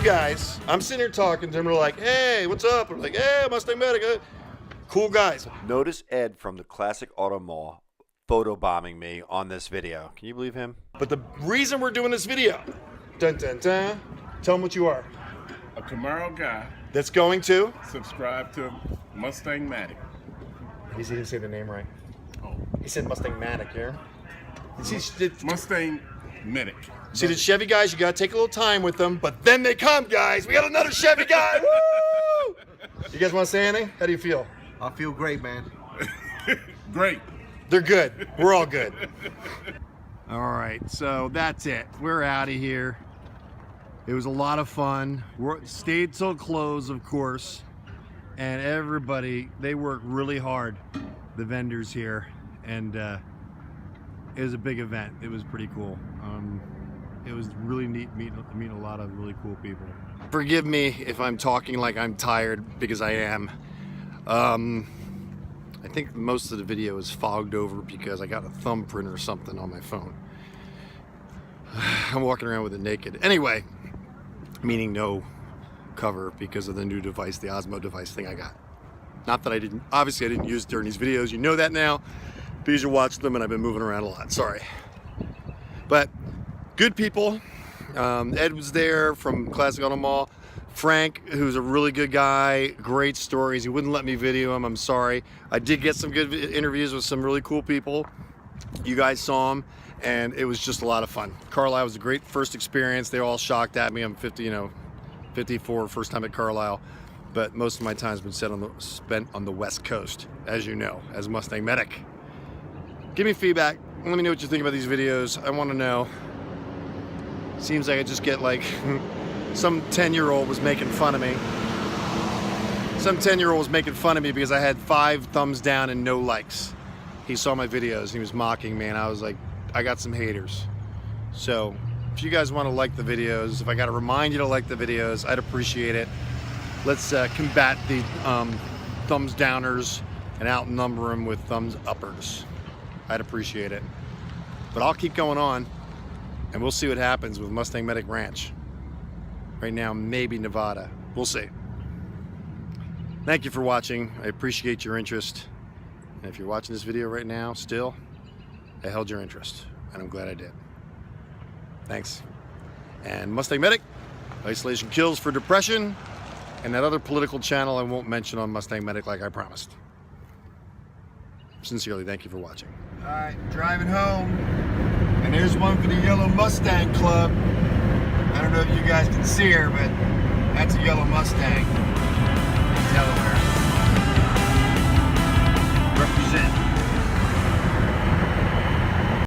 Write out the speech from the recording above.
guys. I'm sitting here talking to them. We're like, hey, what's up? We're like, hey, MustangMedic. Cool guys. Notice Ed from the Classic Auto Mall photobombing me on this video. Can you believe him? But the reason we're doing this video, dun dun dun, tell them what you are. A Camaro guy That's going to? subscribe to MustangMedic. He didn't say the name right. Oh. He said MustangMedic here. MustangMedic. See, the Chevy guys, you gotta take a little time with them, but then they come, guys. We got another Chevy guy. Woo! You guys want to say anything? How do you feel? I feel great, man. Great. They're good. We're all good. All right, so that's it. We're out of here. It was a lot of fun. We stayed till close, of course, and everybody, they worked really hard, the vendors here, and it was a big event. It was pretty cool. It was really neat meeting a lot of really cool people. Forgive me if I'm talking like I'm tired, because I am. I think most of the video is fogged over because I got a thumbprint or something on my phone. I'm walking around with it naked. Anyway, meaning no cover because of the new device, the Osmo device thing I got. Not that I didn't, obviously I didn't use it during these videos. You know that now because you watched them and I've been moving around a lot, sorry. But good people. Ed was there from Classic Auto Mall. Frank, who's a really good guy, great stories. He wouldn't let me video him, I'm sorry. I did get some good interviews with some really cool people. You guys saw them, and it was just a lot of fun. Carlisle was a great first experience. They were all shocked at me. I'm 54, first time at Carlisle, but most of my time's been spent on the West Coast, as you know, as MustangMedic. Give me feedback. Let me know what you think about these videos. I want to know. Seems like I just get like some 10-year-old was making fun of me. Some 10-year-old was making fun of me because I had 5 thumbs down and no likes. He saw my videos and he was mocking me, and I was like, I got some haters. So if you guys want to like the videos, if I got to remind you to like the videos, I'd appreciate it. Let's combat the thumbs downers and outnumber them with thumbs uppers. I'd appreciate it. But I'll keep going on, and we'll see what happens with MustangMedic Ranch. Right now, maybe Nevada. We'll see. Thank you for watching. I appreciate your interest. And if you're watching this video right now, still, I held your interest, and I'm glad I did. Thanks. And MustangMedic, isolation kills for depression, and that other political channel I won't mention on MustangMedic like I promised. Sincerely, thank you for watching. All right, driving home, and there's one for the Yellow Mustang Club. I don't know if you guys can see her, but that's a yellow Mustang.